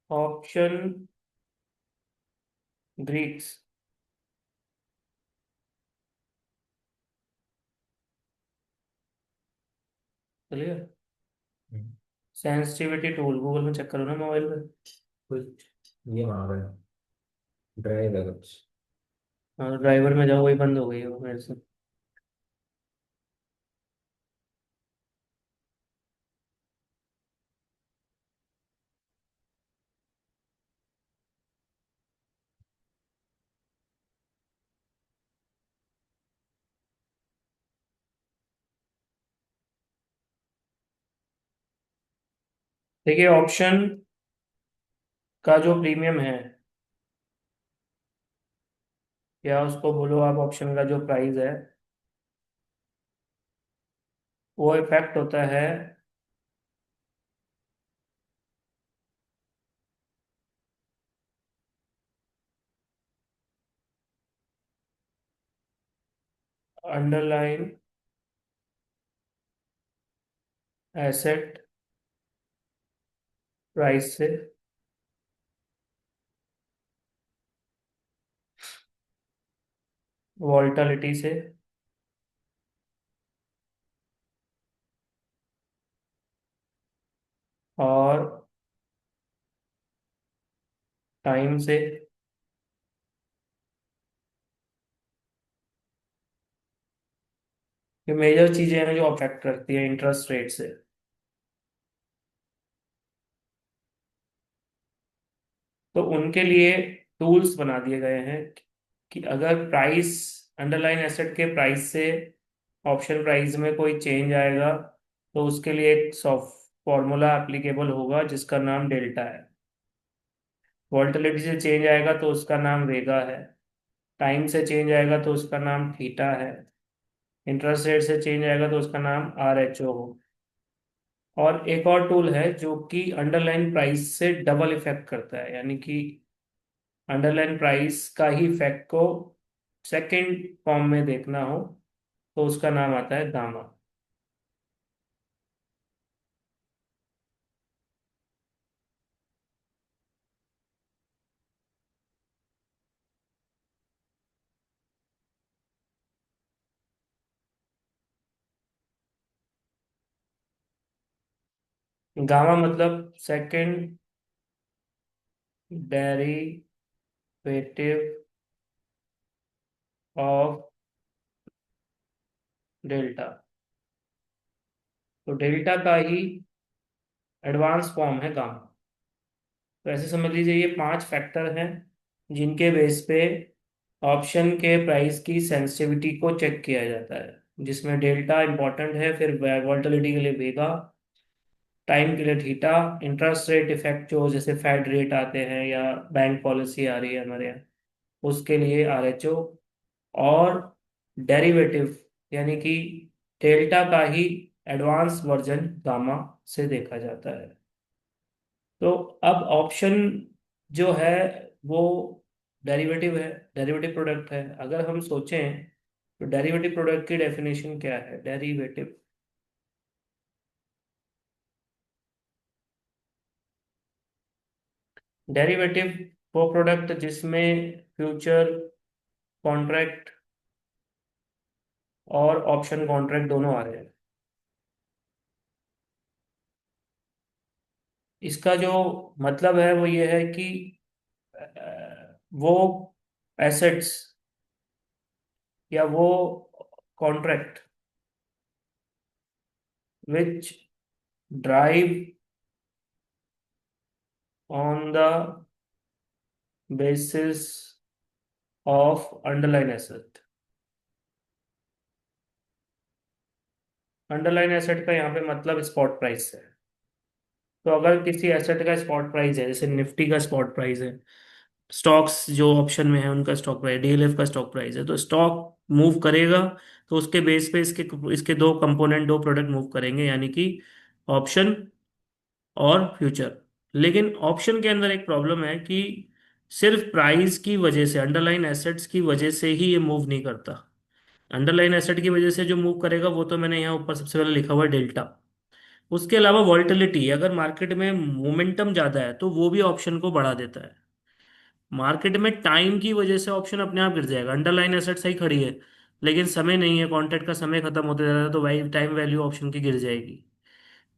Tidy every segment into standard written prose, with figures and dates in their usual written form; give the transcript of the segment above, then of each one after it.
Option Greeks. चलिए। हम्म, sensitivity tool Google में check करो ना मोबाइल में। कुछ ये मांग रहा है। ड्राइव है कुछ। हाँ, ड्राइवर में जाओ, वही बंद हो गई है वो मेरे से। देखिए, ऑप्शन का जो प्रीमियम है, या उसको बोलो आप, ऑप्शन का जो प्राइस है, वो इफेक्ट होता है अंडरलाइन एसेट प्राइस से, वॉल्टिलिटी से, और टाइम से। ये मेजर चीजें हैं जो अफेक्ट करती है इंटरेस्ट रेट से। तो उनके लिए टूल्स बना दिए गए हैं कि अगर प्राइस, अंडरलाइन एसेट के प्राइस से ऑप्शन प्राइस में कोई चेंज आएगा, तो उसके लिए एक सॉफ्ट फॉर्मूला एप्लीकेबल होगा जिसका नाम डेल्टा है। वॉल्टिलिटी से चेंज आएगा तो उसका नाम वेगा है। टाइम से चेंज आएगा तो उसका नाम थीटा है। इंटरेस्ट रेट से चेंज आएगा तो उसका नाम आर एच ओ हो। और एक और टूल है जो कि अंडरलाइन प्राइस से डबल इफेक्ट करता है, यानी कि अंडरलाइन प्राइस का ही इफेक्ट को सेकंड फॉर्म में देखना हो, तो उसका नाम आता है गामा। गामा मतलब सेकंड डेरिवेटिव ऑफ डेल्टा। तो डेल्टा का ही एडवांस फॉर्म है गामा। तो ऐसे समझ लीजिए, ये 5 फैक्टर हैं जिनके बेस पे ऑप्शन के प्राइस की सेंसिटिविटी को चेक किया जाता है, जिसमें डेल्टा इंपॉर्टेंट है, फिर वॉल्टिलिटी के लिए वेगा, टाइम के लिए थीटा, इंटरेस्ट रेट इफेक्ट जो जैसे फेड रेट आते हैं या बैंक पॉलिसी आ रही है हमारे यहाँ, उसके लिए आर एच ओ, और डेरिवेटिव यानी कि डेल्टा का ही एडवांस वर्जन गामा से देखा जाता है। तो अब ऑप्शन जो है वो डेरिवेटिव है, डेरिवेटिव प्रोडक्ट है। अगर हम सोचें तो डेरिवेटिव प्रोडक्ट की डेफिनेशन क्या है? डेरिवेटिव, डेरिवेटिव वो प्रोडक्ट जिसमें फ्यूचर कॉन्ट्रैक्ट और ऑप्शन कॉन्ट्रैक्ट दोनों आ रहे हैं। इसका जो मतलब है वो ये है कि वो एसेट्स या वो contract which drive on the basis of underline asset. Underline asset का यहाँ पे मतलब स्पॉट प्राइस है। तो अगर किसी एसेट का स्पॉट प्राइस है, जैसे निफ्टी का स्पॉट प्राइस है, स्टॉक्स जो ऑप्शन में है उनका स्टॉक प्राइस, डीएलएफ का स्टॉक प्राइस है, तो स्टॉक मूव करेगा तो उसके बेस पे इसके इसके दो कंपोनेंट, दो प्रोडक्ट मूव करेंगे, यानी कि ऑप्शन और फ्यूचर। लेकिन ऑप्शन के अंदर एक प्रॉब्लम है कि सिर्फ प्राइस की वजह से, अंडरलाइन एसेट्स की वजह से ही ये मूव नहीं करता। अंडरलाइन एसेट की वजह से जो मूव करेगा वो तो मैंने यहाँ ऊपर सबसे पहले लिखा हुआ है डेल्टा। उसके अलावा वॉल्टिलिटी, अगर मार्केट में मोमेंटम ज़्यादा है तो वो भी ऑप्शन को बढ़ा देता है। मार्केट में टाइम की वजह से ऑप्शन अपने आप गिर जाएगा, अंडरलाइन एसेट सही खड़ी है लेकिन समय नहीं है, कॉन्ट्रैक्ट का समय खत्म होते जा रहा है, तो भाई टाइम वैल्यू ऑप्शन की गिर जाएगी।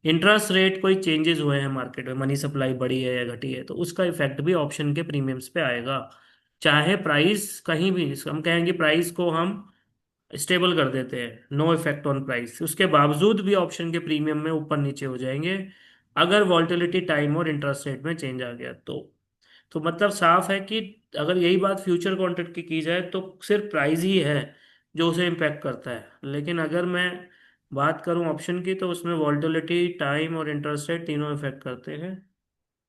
इंटरेस्ट रेट कोई चेंजेस हुए हैं मार्केट में, मनी सप्लाई बढ़ी है या घटी है, तो उसका इफेक्ट भी ऑप्शन के प्रीमियम्स पे आएगा। चाहे प्राइस कहीं भी, हम कहेंगे प्राइस को हम स्टेबल कर देते हैं, नो इफेक्ट ऑन प्राइस, उसके बावजूद भी ऑप्शन के प्रीमियम में ऊपर नीचे हो जाएंगे अगर वॉल्टिलिटी टाइम और इंटरेस्ट रेट में चेंज आ गया तो मतलब साफ है कि अगर यही बात फ्यूचर कॉन्ट्रैक्ट की जाए तो सिर्फ प्राइस ही है जो उसे इम्पैक्ट करता है, लेकिन अगर मैं बात करूं ऑप्शन की तो उसमें वॉल्टिलिटी टाइम और इंटरेस्ट रेट तीनों इफेक्ट करते हैं।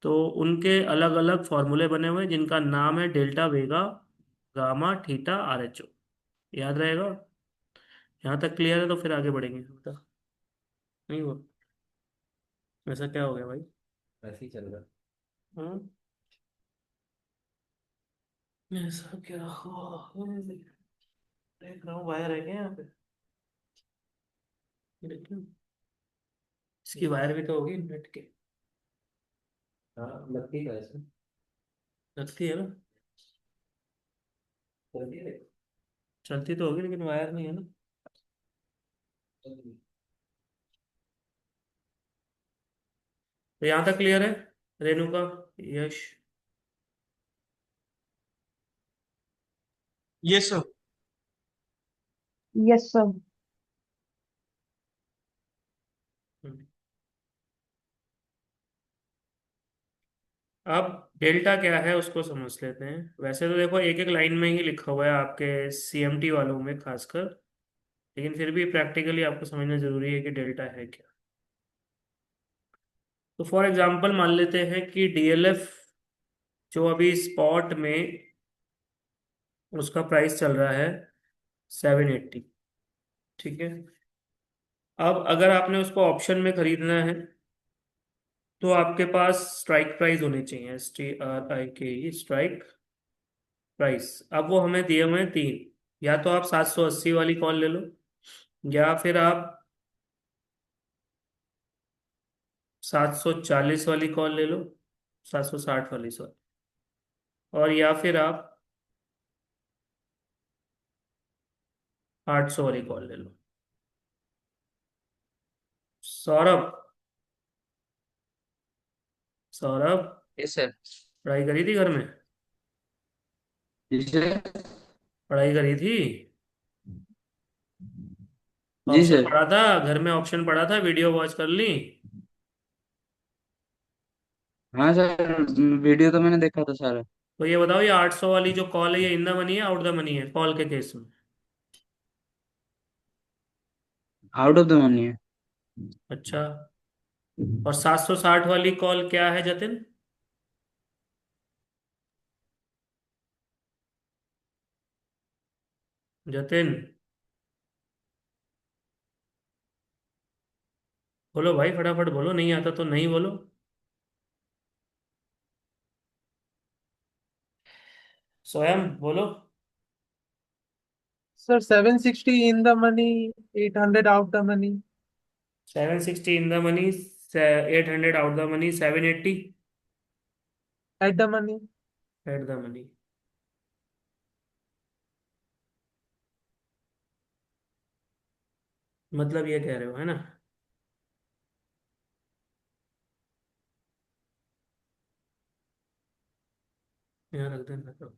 तो उनके अलग अलग फॉर्मूले बने हुए हैं जिनका नाम है डेल्टा वेगा गामा थीटा RHO, याद रहेगा। यहाँ तक क्लियर है तो फिर आगे बढ़ेंगे, बता। नहीं हुआ? ऐसा क्या हो गया भाई? ऐसे ही चल रहा हाँ, ऐसा क्या हुआ? देख रहा हूँ वायर है क्या यहाँ पे, लेकिन इसकी वायर भी तो होगी नेट के। है। हाँ लगती है ऐसे। लगती है ना? चलती है। चलती तो होगी लेकिन वायर नहीं है ना। तो यहाँ तक क्लियर है Renuka, Yash? Yes sir. Yes sir. Hmm. अब डेल्टा क्या है उसको समझ लेते हैं। वैसे तो देखो एक एक लाइन में ही लिखा हुआ है आपके CMT वालों में खासकर, लेकिन फिर भी प्रैक्टिकली आपको समझना जरूरी है कि डेल्टा है क्या। तो फॉर एग्जांपल मान लेते हैं कि DLF जो अभी स्पॉट में उसका प्राइस चल रहा है 780, ठीक है। अब अगर आपने उसको ऑप्शन में खरीदना है तो आपके पास स्ट्राइक प्राइस होने चाहिए, STRIK, स्ट्राइक प्राइस। अब वो हमें दिए हुए हैं तीन, या तो आप 780 वाली कॉल ले लो, या फिर आप 740 वाली कॉल ले लो, 760 वाली सॉरी, और या फिर आप 800 वाली कॉल ले लो। Saurabh, Saurabh, yes sir. पढ़ाई करी थी घर में? जी सर। पढ़ाई करी थी? जी ऑप्शन सर। पढ़ा था घर में, ऑप्शन पढ़ा था, वीडियो वॉच कर ली? हाँ सर, वीडियो तो मैंने देखा था सारा। तो ये बताओ, ये 800 वाली जो कॉल है ये इन द मनी है आउट द मनी है कॉल के केस में? आउट ऑफ द मनी है। अच्छा, और 760 वाली कॉल क्या है जतिन? जतिन, बोलो भाई, फटाफट बोलो, नहीं आता तो नहीं बोलो। स्वयं बोलो। Sir, 760 in the money, 800 out the money. 760 in the money, 800 out the money, 780 At the money. At the money. मतलब ये कह रहे हो है ना? यहाँ रख देना तो।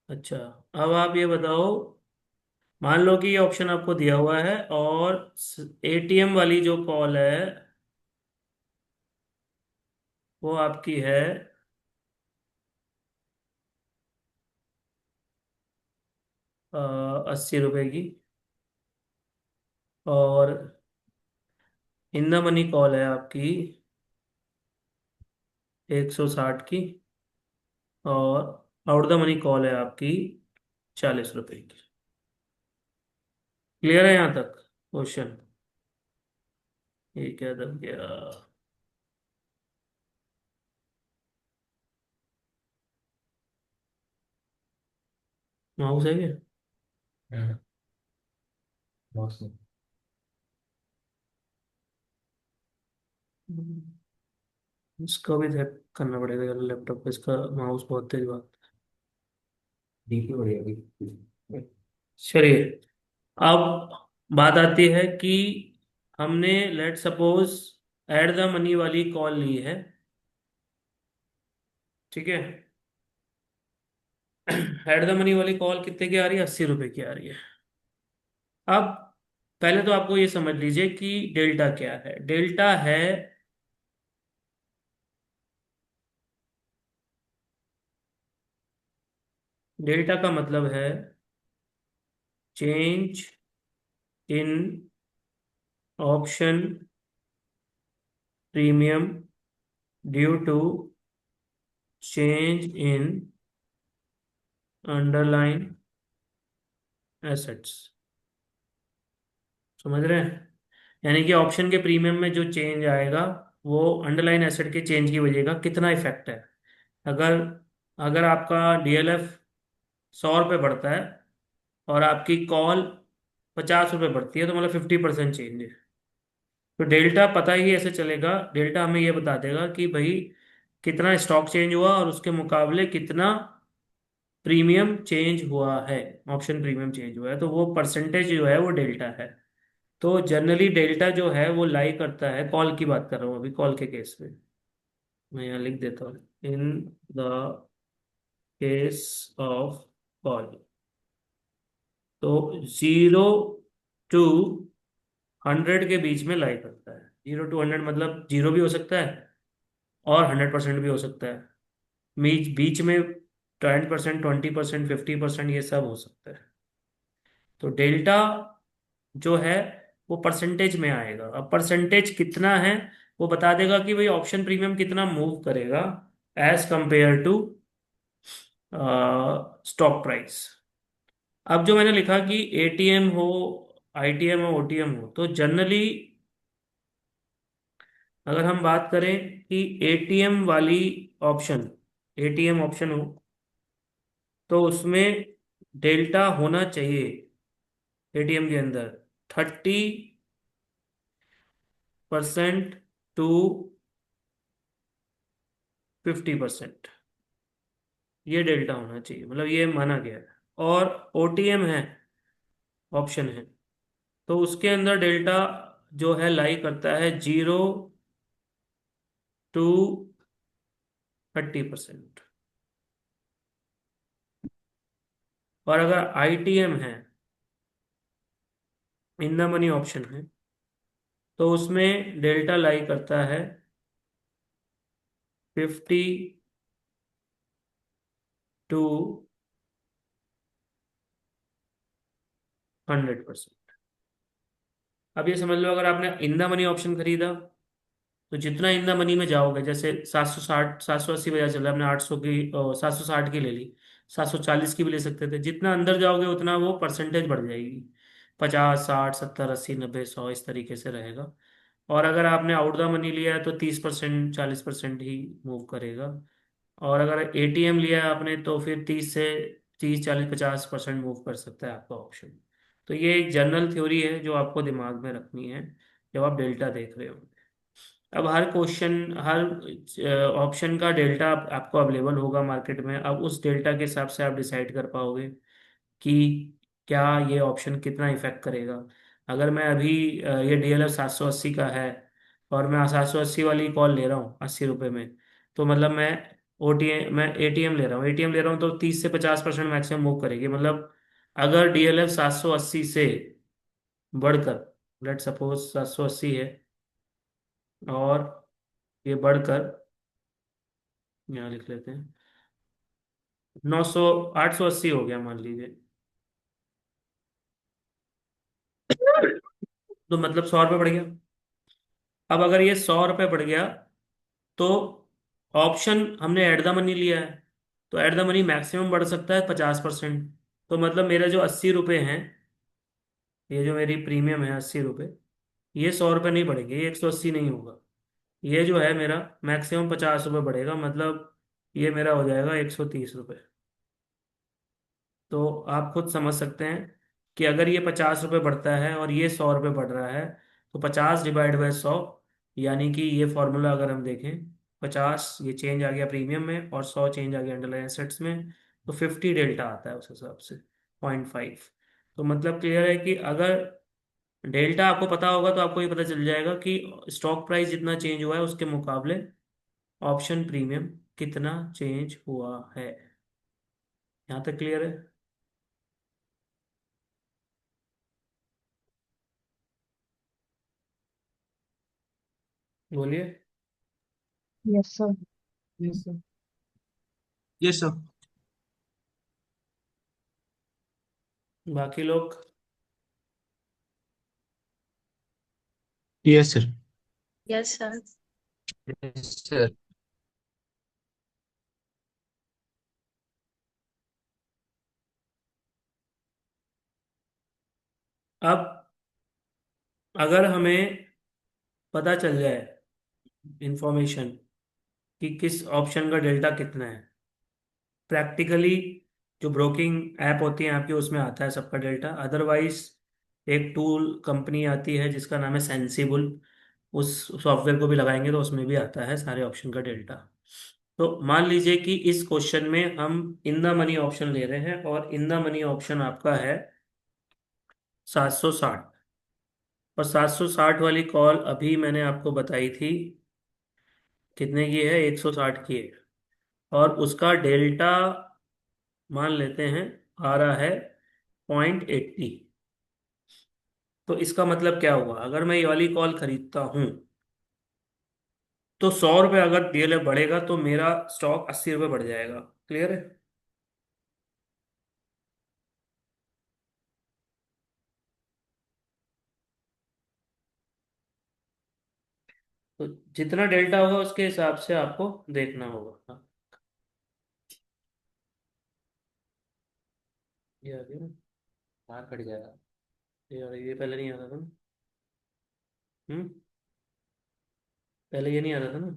अच्छा, अब आप ये बताओ, मान लो कि ये ऑप्शन आपको दिया हुआ है और ATM वाली जो कॉल है वो आपकी है 80 रुपए की, और इन द मनी कॉल है आपकी 160 की, और आउट द मनी कॉल है आपकी 40 रुपए की। क्लियर है यहाँ तक क्वेश्चन? ये क्या दब गया? माउस है क्या? है। बॉक्स में। इसका भी चेक करना पड़ेगा यार, लैपटॉप पे इसका माउस बहुत तेज बात। डीपी बढ़िया भी। चलिए, अब बात आती है कि हमने let suppose add the money वाली कॉल ली है, ठीक है। ऐड द मनी वाली कॉल कितने की आ रही है? 80 रुपए की आ रही है। अब पहले तो आपको ये समझ लीजिए कि डेल्टा क्या है। डेल्टा है डेल्टा का मतलब है change in option premium due to change in underline assets. समझ रहे हैं? यानी कि ऑप्शन के प्रीमियम में जो चेंज आएगा वो अंडरलाइन एसेट के चेंज की वजह का कितना इफेक्ट है। अगर अगर आपका डीएलएफ 100 रुपये बढ़ता है और आपकी कॉल 50 रुपये बढ़ती है, तो मतलब 50% चेंज है। तो डेल्टा पता ही ऐसे चलेगा, डेल्टा हमें ये बता देगा कि भाई कितना स्टॉक चेंज हुआ और उसके मुकाबले कितना प्रीमियम चेंज हुआ है, ऑप्शन प्रीमियम चेंज हुआ है। तो वो परसेंटेज जो है वो डेल्टा है। तो जनरली डेल्टा जो है वो लाई करता है, कॉल की बात कर रहा हूँ अभी, कॉल के केस में मैं यहाँ लिख देता हूँ, in the case of call. तो 0 to 100 के बीच में लाई करता है। 0 to 100 मतलब 0 भी हो सकता है और 100% भी हो सकता है। बीच बीच में 10%, 20%, 50% ये सब हो सकता है। तो डेल्टा जो है वो परसेंटेज में आएगा। अब परसेंटेज कितना है वो बता देगा कि भाई ऑप्शन प्रीमियम कितना मूव करेगा as compare to stock price. अब जो मैंने लिखा कि एटीएम हो, आईटीएम हो, ओटीएम हो, तो जनरली अगर हम बात करें कि एटीएम वाली ऑप्शन, एटीएम ऑप्शन हो, तो उसमें डेल्टा होना चाहिए एटीएम के अंदर 30% टू 50%। ये डेल्टा होना चाहिए, मतलब ये माना गया है। और ओटीएम है, ऑप्शन है, तो उसके अंदर डेल्टा जो है लाई करता है 0 to 30%। और अगर आईटीएम है, इन द मनी ऑप्शन है, तो उसमें डेल्टा लाई करता है 50 to 100%। अब ये समझ लो, अगर आपने इन द मनी ऑप्शन खरीदा तो जितना इन द मनी में जाओगे, जैसे 760 780 बाजार चल रहा है, आपने 800 की 760 की ले ली, 740 की भी ले सकते थे। जितना अंदर जाओगे उतना वो परसेंटेज बढ़ जाएगी, 50, 60, 70, 80, 90, 100 इस तरीके से रहेगा। और अगर आपने आउट द मनी लिया है तो 30%, 40% ही मूव करेगा। और अगर एटीएम लिया है आपने तो फिर 30 40 50% मूव कर सकता है आपका ऑप्शन। तो ये एक जनरल थ्योरी है जो आपको दिमाग में रखनी है जब आप डेल्टा देख रहे हो। अब हर क्वेश्चन, हर ऑप्शन का डेल्टा आपको अवेलेबल होगा मार्केट में। अब उस डेल्टा के हिसाब से आप डिसाइड कर पाओगे कि क्या ये ऑप्शन कितना इफेक्ट करेगा। अगर मैं अभी ये डीएलएफ 780 का है और मैं 780 वाली कॉल ले रहा हूँ 80 रुपये में, तो मतलब मैं एटीएम ले रहा हूँ, एटीएम ले रहा हूँ, तो 30 से 50% मैक्सिमम मूव करेगी। मतलब अगर डीएलएफ 780 से बढ़कर, लेट सपोज 780 है और ये बढ़कर, यहाँ लिख लेते हैं 900, 880 हो गया मान लीजिए, तो मतलब 100 रुपये बढ़ गया। अब अगर ये 100 रुपये बढ़ गया तो ऑप्शन हमने एट द मनी लिया है, तो एट द मनी मैक्सिमम बढ़ सकता है 50%। तो मतलब मेरा जो 80 रुपये हैं, ये जो मेरी प्रीमियम है 80 रुपये, ये 100 रुपये नहीं बढ़ेंगे, ये 180 नहीं होगा। ये जो है मेरा मैक्सिमम 50 रुपये बढ़ेगा, मतलब ये मेरा हो जाएगा 130 रुपये। तो आप खुद समझ सकते हैं कि अगर ये 50 रुपये बढ़ता है और ये 100 रुपये बढ़ रहा है, तो 50 डिवाइड बाय 100, यानी कि ये फॉर्मूला अगर हम देखें, 50 ये चेंज आ गया प्रीमियम में और 100 चेंज आ गया अंडरलाइन एसेट्स में, तो 50 डेल्टा आता है उस हिसाब से, 0.5। तो मतलब क्लियर है कि अगर डेल्टा आपको पता होगा तो आपको ये पता चल जाएगा कि स्टॉक प्राइस जितना चेंज हुआ है उसके मुकाबले ऑप्शन प्रीमियम कितना चेंज हुआ है। यहाँ तक क्लियर है? बोलिए। Yes sir. Yes, sir. Yes sir. बाकी लोग? Yes sir. Yes sir. Sir. अब अगर हमें पता चल जाए इंफॉर्मेशन कि किस ऑप्शन का डेल्टा कितना है, प्रैक्टिकली जो ब्रोकिंग ऐप होती है आपकी उसमें आता है सबका डेल्टा, अदरवाइज एक टूल कंपनी आती है जिसका नाम है सेंसिबल, उस सॉफ्टवेयर को भी लगाएंगे तो उसमें भी आता है सारे ऑप्शन का डेल्टा। तो मान लीजिए कि इस क्वेश्चन में हम इन द मनी ऑप्शन ले रहे हैं और इन द मनी ऑप्शन आपका है 760। और 760 वाली कॉल अभी मैंने आपको बताई थी कितने की है, 160 की है। और उसका डेल्टा मान लेते हैं आ रहा है 0.80। तो इसका मतलब क्या हुआ, अगर मैं ये वाली कॉल खरीदता हूं तो 100 रुपये अगर डीएलएफ बढ़ेगा तो मेरा स्टॉक 80 रुपये बढ़ जाएगा। क्लियर है? तो जितना डेल्टा होगा उसके हिसाब से आपको देखना होगा। हाँ, ये आ गया ना, बाहर कट जाएगा। ये पहले नहीं आता था ना। हम्म। पहले ये नहीं आता था ना।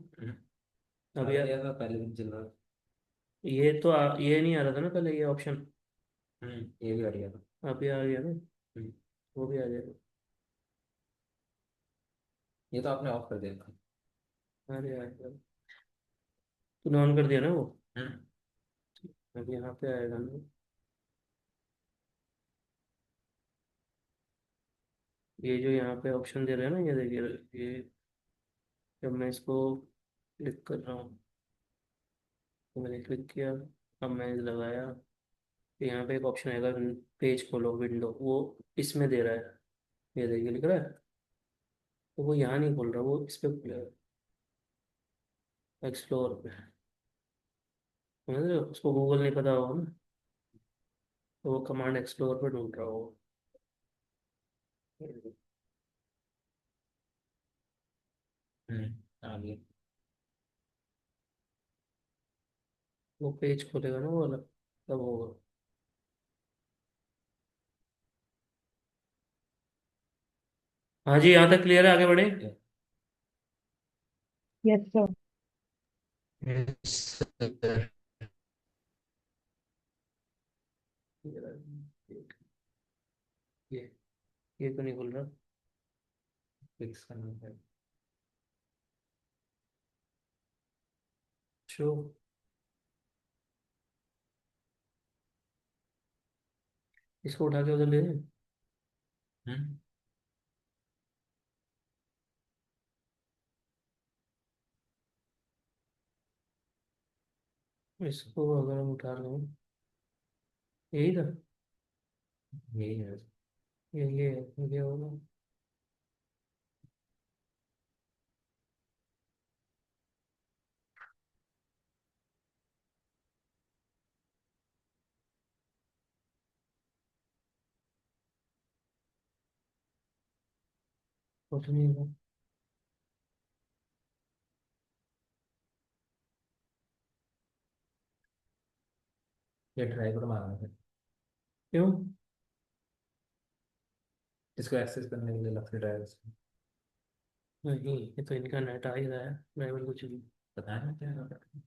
अभी पहले दिन चल रहा था। ये नहीं आ रहा था ना पहले ये ऑप्शन। ये भी बढ़िया था। अभी आ गया ना, हम्म, वो भी आ जाएगा। ये तो आपने ऑफ कर दिया था। अरे यार, तूने ऑन कर दिया ना वो। हम्म, अभी यहाँ पे आएगा ना, ये जो यहाँ पे ऑप्शन दे रहे हैं ना, ये देखिए। ये जब मैं इसको क्लिक कर रहा हूँ, तो मैंने क्लिक किया, अब मैंने लगाया, तो यहाँ पे एक ऑप्शन आएगा, पेज खोलो विंडो, वो इसमें दे रहा है। ये देखिए लिख रहा है, तो वो यहाँ नहीं खोल रहा, वो इस पे खुलेगा, एक्सप्लोर पे। समझ रहे हो? उसको गूगल नहीं पता होगा ना, तो वो कमांड एक्सप्लोर पे ढूंढ रहा होगा। आ गया। वो पेज खोलेगा ना वो वाला, तब होगा। हाँ जी, यहाँ तक क्लियर है, आगे बढ़े। Yes sir. Yes sir. ये ये तो नहीं खुल रहा। फिक्स करना है। शो, इसको उठा के उधर ले जाएं। हम्म, इसको अगर हम उठा लें, यही था, यही है। ये होगा। कुछ नहीं होगा। ये ड्राइवर मांगा है। क्यों? इसको एक्सेस करने के लिए लगते ड्राइवर। नहीं, ये तो इनका नेट आ ही रहा है, ड्राइवर कुछ नहीं। पता है ना क्या कर रहा है।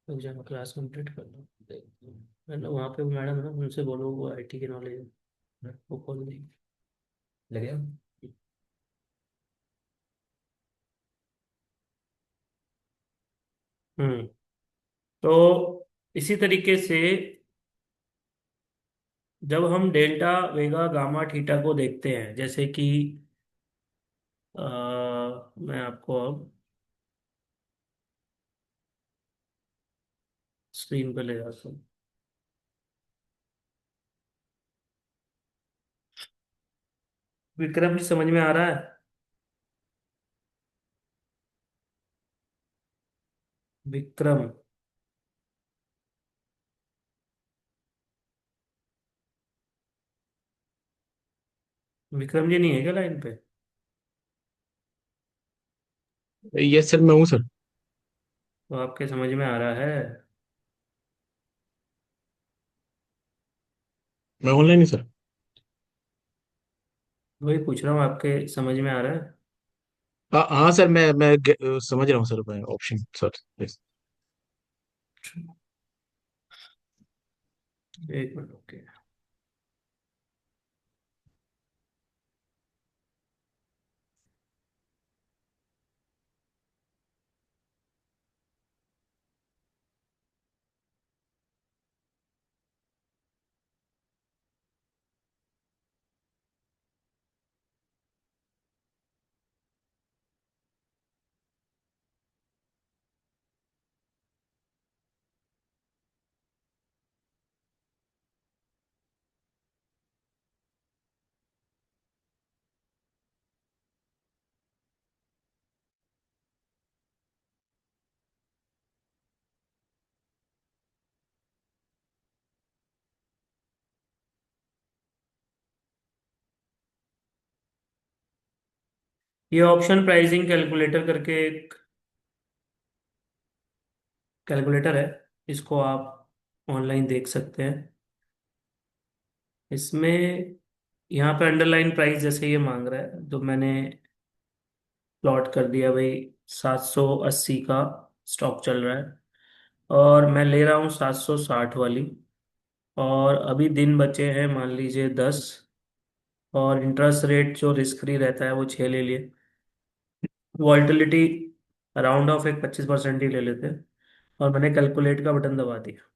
तो जब क्लास कंप्लीट कर लो, देखते हैं। है ना, वहाँ पे मैडम है ना, उनसे बोलो, वो आईटी के नॉलेज है, हम्म, वो खोल देंगे। लेकिन हम्म। तो इसी तरीके से जब हम डेल्टा वेगा गामा थीटा को देखते हैं, जैसे कि मैं आपको अब स्क्रीन पे ले जाता हूँ। विक्रम जी, समझ में आ रहा है? विक्रम, विक्रम जी नहीं है क्या लाइन पे? यस सर, मैं हूँ सर। तो आपके समझ में आ रहा है? मैं ऑनलाइन ही सर। वही पूछ रहा हूँ, आपके समझ में आ रहा है? हाँ हाँ सर, मैं समझ रहा हूँ सर, मैं ऑप्शन सर। yes। एक मिनट, ओके। ये ऑप्शन प्राइसिंग कैलकुलेटर करके एक कैलकुलेटर है, इसको आप ऑनलाइन देख सकते हैं। इसमें यहाँ पे अंडरलाइन प्राइस जैसे ये मांग रहा है, तो मैंने प्लॉट कर दिया भाई। 780 का स्टॉक चल रहा है और मैं ले रहा हूँ 760 वाली। और अभी दिन बचे हैं मान लीजिए 10, और इंटरेस्ट रेट जो रिस्क फ्री रहता है वो 6 ले लिए। वॉल्टिलिटी राउंड ऑफ एक 25% ही ले लेते हैं। और मैंने कैलकुलेट का बटन दबा दिया।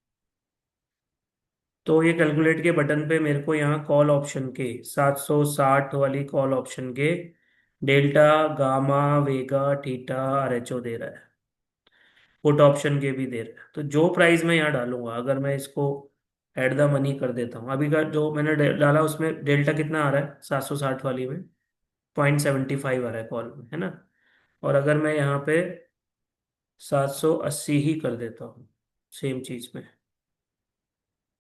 तो ये कैलकुलेट के बटन पे मेरे को यहाँ कॉल ऑप्शन के 760 वाली कॉल ऑप्शन के डेल्टा गामा वेगा थीटा आरएचओ दे रहा है। पुट ऑप्शन के भी दे रहा है। तो जो प्राइस मैं यहाँ डालूंगा, अगर मैं इसको एट द मनी कर देता हूँ, अभी का जो मैंने डाला उसमें डेल्टा कितना आ रहा है 760 वाली में? 0.75 आ रहा है कॉल में, है ना? और अगर मैं यहाँ पे 780 ही कर देता हूँ सेम चीज में,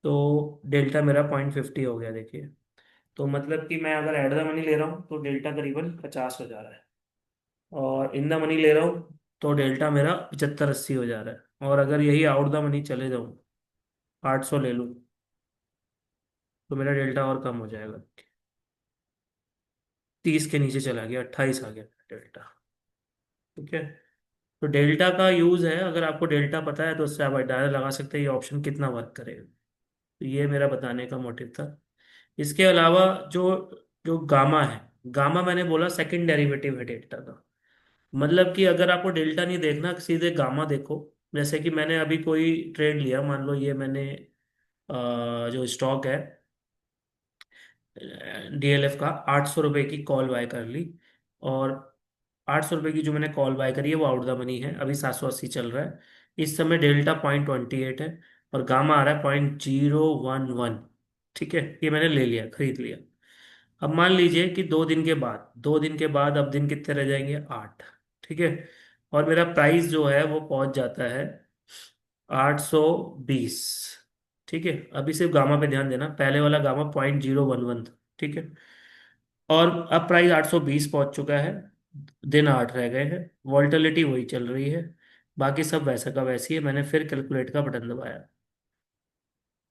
तो डेल्टा मेरा 0.50 हो गया, देखिए। तो मतलब कि मैं अगर एट द मनी ले रहा हूँ तो डेल्टा करीबन 50 हो जा रहा है, और इन द मनी ले रहा हूँ तो डेल्टा मेरा 75-80 हो जा रहा है। और अगर यही आउट द मनी चले जाऊँ, 800 ले लूँ, तो मेरा डेल्टा और कम हो जाएगा। 30 के नीचे चला गया, 28 आ गया डेल्टा। ठीक है। तो डेल्टा का यूज है, अगर आपको डेल्टा पता है तो उससे आप डायरेक्ट लगा सकते हैं ये ऑप्शन कितना वर्क करेगा। तो ये मेरा बताने का मोटिव था। इसके अलावा जो जो गामा है, गामा मैंने बोला सेकंड डेरिवेटिव है डेल्टा का। मतलब कि अगर आपको डेल्टा नहीं देखना, सीधे गामा देखो। जैसे कि मैंने अभी कोई ट्रेड लिया, मान लो ये मैंने जो स्टॉक है डीएलएफ का, 800 रुपये की कॉल बाय कर ली। और 800 रुपये की जो मैंने कॉल बाय करी है वो आउट द मनी है, अभी 780 चल रहा है। इस समय डेल्टा 0.28 है और गामा आ रहा है 0.011। ठीक है, ये मैंने ले लिया, खरीद लिया। अब मान लीजिए कि 2 दिन के बाद, 2 दिन के बाद अब दिन कितने रह जाएंगे? 8। ठीक है। और मेरा प्राइस जो है वो पहुंच जाता है 820। ठीक है। अभी सिर्फ गामा पे ध्यान देना, पहले वाला गामा 0.011 था। ठीक है। और अब प्राइस 820 पहुंच चुका है। दिन 8 रह गए हैं, वॉल्टिलिटी वही चल रही है, बाकी सब वैसा का वैसी है। मैंने फिर कैलकुलेट का बटन दबाया,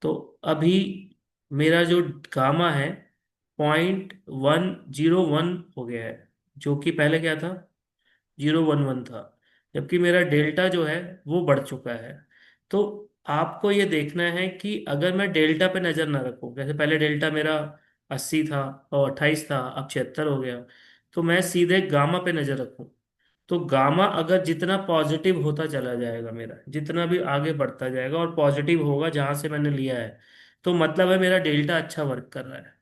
तो अभी मेरा जो गामा है 0.101 हो गया है, जो कि पहले क्या था? 011 था। जबकि मेरा डेल्टा जो है वो बढ़ चुका है। तो आपको ये देखना है कि अगर मैं डेल्टा पे नजर ना रखूं, जैसे पहले डेल्टा मेरा 80 था और 28 था, अब 76 हो गया। तो मैं सीधे गामा पे नजर रखूं, तो गामा अगर जितना पॉजिटिव होता चला जाएगा, मेरा जितना भी आगे बढ़ता जाएगा और पॉजिटिव होगा जहां से मैंने लिया है, तो मतलब है मेरा डेल्टा अच्छा वर्क कर रहा है।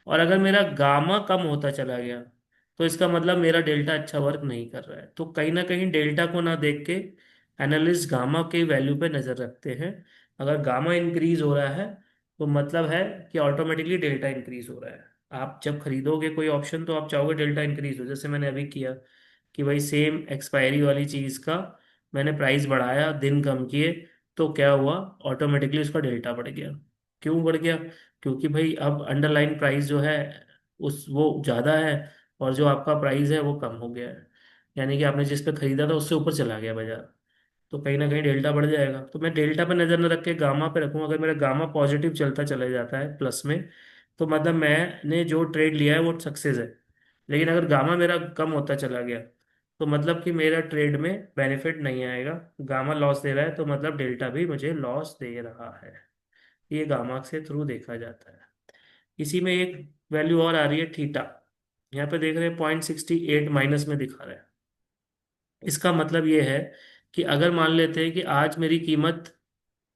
और अगर मेरा गामा कम होता चला गया, तो इसका मतलब मेरा डेल्टा अच्छा वर्क नहीं कर रहा है। तो कहीं ना कहीं डेल्टा को ना देख के एनालिस्ट गामा के वैल्यू पे नजर रखते हैं। अगर गामा इंक्रीज हो रहा है, तो मतलब है कि ऑटोमेटिकली डेल्टा इंक्रीज हो रहा है। आप जब खरीदोगे कोई ऑप्शन, तो आप चाहोगे डेल्टा इंक्रीज हो, जैसे मैंने अभी किया कि भाई सेम एक्सपायरी वाली चीज का मैंने प्राइस बढ़ाया, दिन कम किए, तो क्या हुआ, ऑटोमेटिकली उसका डेल्टा बढ़ गया। क्यों बढ़ गया? क्योंकि भाई अब अंडरलाइन प्राइस जो है उस वो ज़्यादा है, और जो आपका प्राइस है वो कम हो गया है, यानी कि आपने जिस पे खरीदा था उससे ऊपर चला गया बाजार। तो कहीं ना कहीं डेल्टा बढ़ जाएगा। तो मैं डेल्टा पे नज़र न रख के गामा पे रखूँ। अगर मेरा गामा पॉजिटिव चलता चला जाता है प्लस में, तो मतलब मैंने जो ट्रेड लिया है वो सक्सेस है। लेकिन अगर गामा मेरा कम होता चला गया, तो मतलब कि मेरा ट्रेड में बेनिफिट नहीं आएगा। गामा लॉस दे रहा है, तो मतलब डेल्टा भी मुझे लॉस दे रहा है। ये गामा से थ्रू देखा जाता है। इसी में एक वैल्यू और आ रही है थीटा। यहाँ पे देख रहे हैं 0.68 माइनस में दिखा रहा है। इसका मतलब ये है कि अगर मान लेते हैं कि आज मेरी कीमत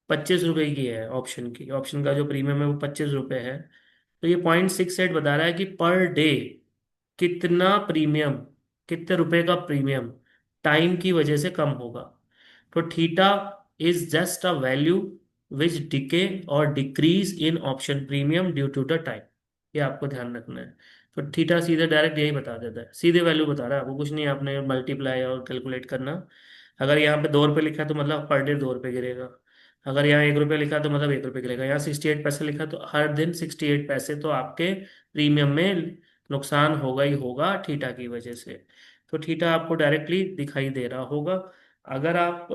25 रुपए की है, ऑप्शन की, ऑप्शन का जो प्रीमियम है वो 25 रुपए है, तो ये 0.68 बता रहा है कि पर डे कितना प्रीमियम, कितने रुपए का प्रीमियम टाइम की वजह से कम होगा। तो theta is just a value which decay और decrease in option premium due to the time. ये आपको ध्यान रखना है। तो थीटा सीधे डायरेक्ट यही बता देता है, सीधे वैल्यू बता रहा है आपको, कुछ नहीं आपने मल्टीप्लाई और कैलकुलेट करना। अगर यहाँ पे 2 रुपये लिखा है तो मतलब पर डे 2 रुपये गिरेगा। अगर यहाँ 1 रुपये लिखा है तो मतलब 1 रुपये गिरेगा। यहाँ 68 पैसे लिखा है तो हर दिन 68 पैसे तो आपके प्रीमियम में नुकसान होगा ही होगा थीटा की वजह से। तो थीटा आपको डायरेक्टली दिखाई दे रहा होगा। अगर आप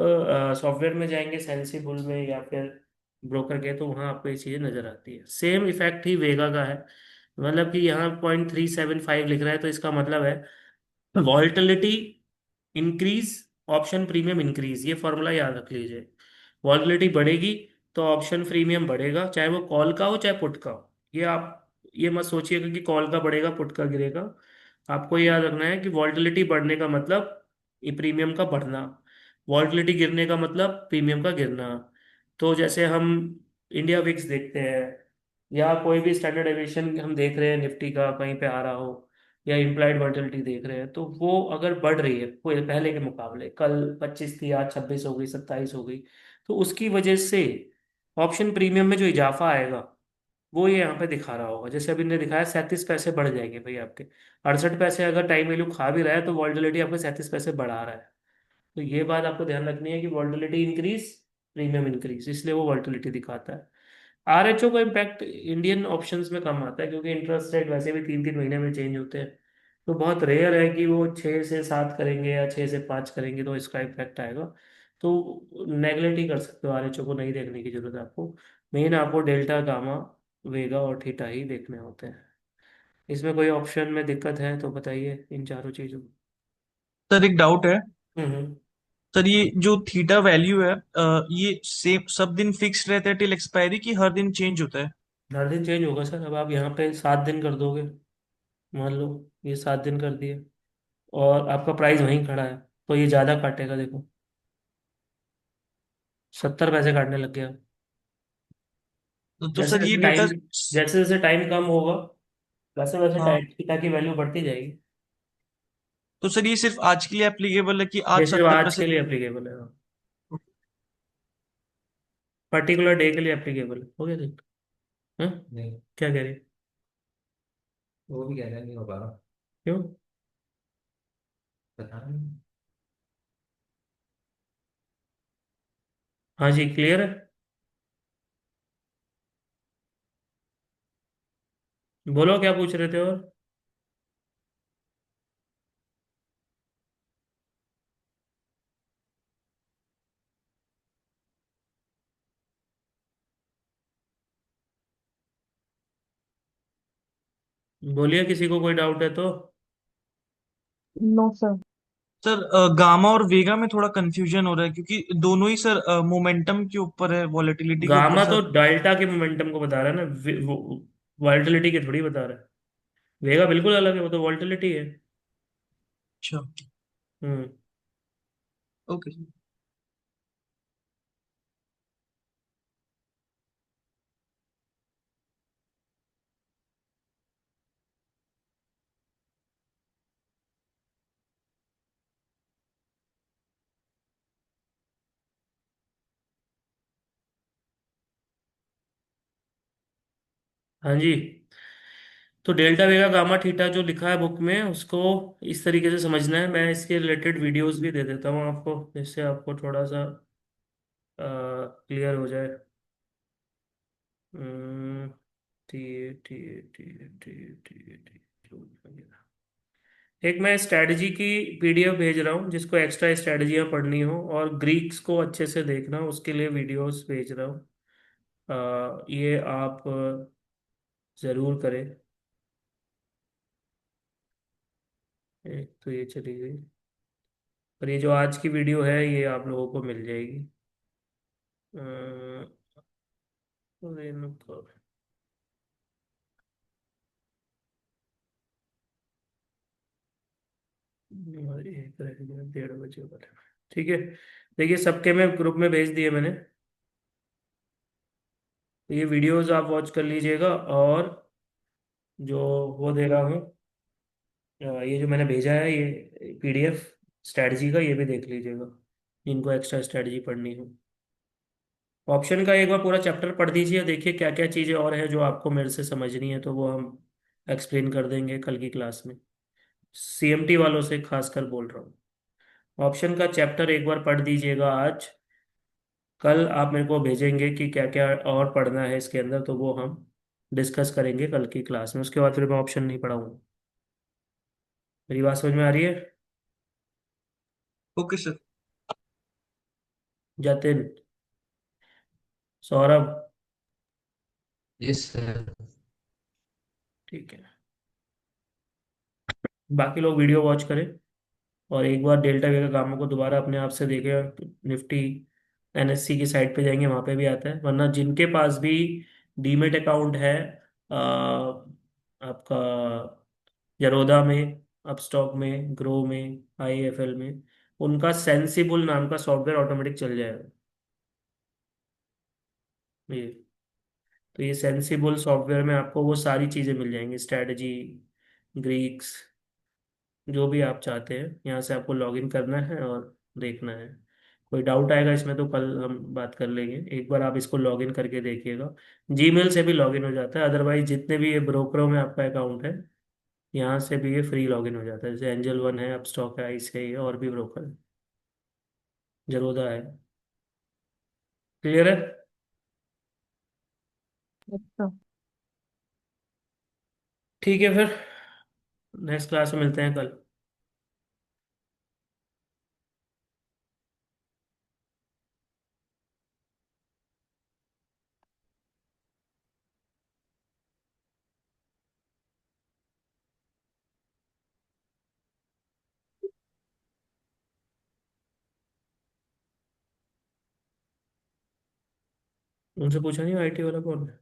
सॉफ्टवेयर में जाएंगे सेंसिबल में या फिर ब्रोकर के, तो वहाँ आपको ये चीज़ें नज़र आती है। सेम इफेक्ट ही वेगा का है। मतलब कि यहाँ 0.375 लिख रहा है, तो इसका मतलब है volatility increase, option premium increase. ये फॉर्मूला याद रख लीजिए। वॉल्टिलिटी बढ़ेगी तो ऑप्शन प्रीमियम बढ़ेगा, चाहे वो कॉल का हो चाहे पुट का हो। ये आप ये मत सोचिएगा कि कॉल का बढ़ेगा पुट का गिरेगा। आपको ये याद रखना है कि वॉल्टिलिटी बढ़ने का मतलब ये प्रीमियम का बढ़ना, वॉल्टिलिटी गिरने का मतलब प्रीमियम का गिरना। तो जैसे हम इंडिया विक्स देखते हैं, या कोई भी स्टैंडर्ड एविएशन हम देख रहे हैं, निफ्टी का कहीं पे आ रहा हो, या इम्प्लाइड वॉलेटिलिटी देख रहे हैं, तो वो अगर बढ़ रही है कोई पहले के मुकाबले, कल 25 थी आज 26 हो गई, 27 हो गई, तो उसकी वजह से ऑप्शन प्रीमियम में जो इजाफा आएगा वो ये यहाँ पे दिखा रहा होगा। जैसे अभी ने दिखाया 37 पैसे बढ़ जाएंगे भाई आपके। 68 पैसे अगर टाइम वैल्यू खा भी रहा है, तो वॉल्टिलिटी आपके 37 पैसे बढ़ा रहा है। तो ये बात आपको ध्यान रखनी है कि वॉल्टिलिटी इंक्रीज, प्रीमियम इंक्रीज, इसलिए वो वॉल्टिलिटी दिखाता है। आरएचओ का इम्पैक्ट इंडियन ऑप्शंस में कम आता है, क्योंकि इंटरेस्ट रेट वैसे भी 3 3 महीने में चेंज होते हैं। तो बहुत रेयर है कि वो 6 से 7 करेंगे या 6 से 5 करेंगे तो इसका इम्पैक्ट आएगा। तो नेगलेक्ट ही कर सकते हो, आरएचओ को नहीं देखने की जरूरत है आपको। मेन आपको डेल्टा, गामा, वेगा और थीटा ही देखने होते हैं। इसमें कोई ऑप्शन में दिक्कत है तो बताइए इन चारों चीज़ों में। सर एक डाउट है। हम्म। सर ये जो थीटा वैल्यू है ये सेम सब दिन फिक्स रहता है टिल एक्सपायरी की हर दिन चेंज होता है? हर दिन चेंज होगा सर। अब आप यहाँ पे 7 दिन कर दोगे, मान लो ये 7 दिन कर दिए, और आपका प्राइस वहीं खड़ा है, तो ये ज़्यादा काटेगा। देखो 70 पैसे काटने लग गया। तो जैसे सर ये जैसे डेटा। टाइम जैसे जैसे टाइम कम होगा, वैसे वैसे हाँ। टाइम थीटा की वैल्यू बढ़ती जाएगी। तो सर ये सिर्फ आज के लिए एप्लीकेबल है कि ये आज सिर्फ सत्तर आज पैसे के लिए एप्लीकेबल है, पर्टिकुलर डे के लिए एप्लीकेबल है। हो गया देख। हाँ, नहीं, क्या कह रही है? वो भी कह रहे हैं नहीं हो पा रहा। क्यों? पता नहीं। हाँ जी, क्लियर है। बोलो क्या पूछ रहे थे और। बोलिए, किसी को कोई डाउट है तो। No, sir. सर गामा और वेगा में थोड़ा कंफ्यूजन हो रहा है क्योंकि दोनों ही सर मोमेंटम के ऊपर है, वॉलेटिलिटी के ऊपर गामा सर। तो डेल्टा के मोमेंटम को बता रहा है ना, वो वॉल्टिलिटी की थोड़ी बता रहा है। वेगा बिल्कुल अलग है, वो तो वॉल्टिलिटी है। अच्छा। हम्म। ओके। हाँ जी। तो डेल्टा वेगा गामा थीटा जो लिखा है बुक में, उसको इस तरीके से समझना है। मैं इसके रिलेटेड वीडियोस भी दे देता हूँ आपको, जिससे आपको थोड़ा सा क्लियर हो जाए। हम्म, ठीक ठीक ठीक ठीक ठीक ठीक। एक मैं स्ट्रैटेजी की पीडीएफ भेज रहा हूँ, जिसको एक्स्ट्रा स्ट्रैटेजियाँ पढ़नी हो और ग्रीक्स को अच्छे से देखना, उसके लिए वीडियोस भेज रहा हूँ। ये आप ज़रूर करें। एक तो ये चली गई, और ये जो आज की वीडियो है ये आप लोगों को मिल जाएगी। अ, रेणुका। और एक रह गया 1:30 बजे वाले में। ठीक है। देखिए सबके में ग्रुप में भेज दिए मैंने। ये वीडियोस आप वॉच कर लीजिएगा, और जो वो दे रहा हूँ, ये जो मैंने भेजा है ये पीडीएफ स्ट्रैटेजी का, ये भी देख लीजिएगा जिनको एक्स्ट्रा स्ट्रैटेजी पढ़नी हो। ऑप्शन का एक बार पूरा चैप्टर पढ़ दीजिए, देखिए क्या क्या चीज़ें और हैं जो आपको मेरे से समझनी है, तो वो हम एक्सप्लेन कर देंगे कल की क्लास में। सीएमटी वालों से खासकर बोल रहा हूँ। ऑप्शन का चैप्टर एक बार पढ़ दीजिएगा आज। कल आप मेरे को भेजेंगे कि क्या क्या और पढ़ना है इसके अंदर, तो वो हम डिस्कस करेंगे कल की क्लास में। उसके बाद फिर मैं ऑप्शन नहीं पढ़ाऊंगा। मेरी बात समझ में आ रही है? Okay sir. Jatin, Saurabh. Yes sir. ठीक है। बाकी लोग वीडियो वॉच करें, और एक बार डेल्टा वे का कामों को दोबारा अपने आप से देखें। निफ्टी एनएससी की साइट पे जाएंगे, वहाँ पे भी आता है। वरना जिनके पास भी डीमेट अकाउंट है आपका जरोधा में, अपस्टॉक में, ग्रो में, आईएफएल में, उनका सेंसिबल नाम का सॉफ्टवेयर ऑटोमेटिक चल जाएगा। ये तो ये सेंसिबल सॉफ्टवेयर में आपको वो सारी चीज़ें मिल जाएंगी, स्ट्रैटेजी, ग्रीक्स, जो भी आप चाहते हैं। यहाँ से आपको लॉगिन करना है और देखना है। कोई डाउट आएगा इसमें तो कल हम बात कर लेंगे। एक बार आप इसको लॉगिन करके देखिएगा। जीमेल से भी लॉगिन हो जाता है, अदरवाइज जितने भी ये ब्रोकरों में आपका अकाउंट है, यहाँ से भी ये फ्री लॉगिन हो जाता है। जैसे एंजल वन है, अपस्टॉक है, आईसीआई है, और भी ब्रोकर है, जरोधा है। क्लियर है? अच्छा। ठीक है फिर, नेक्स्ट क्लास में मिलते हैं कल। उनसे पूछा नहीं आईटी वाला कौन है?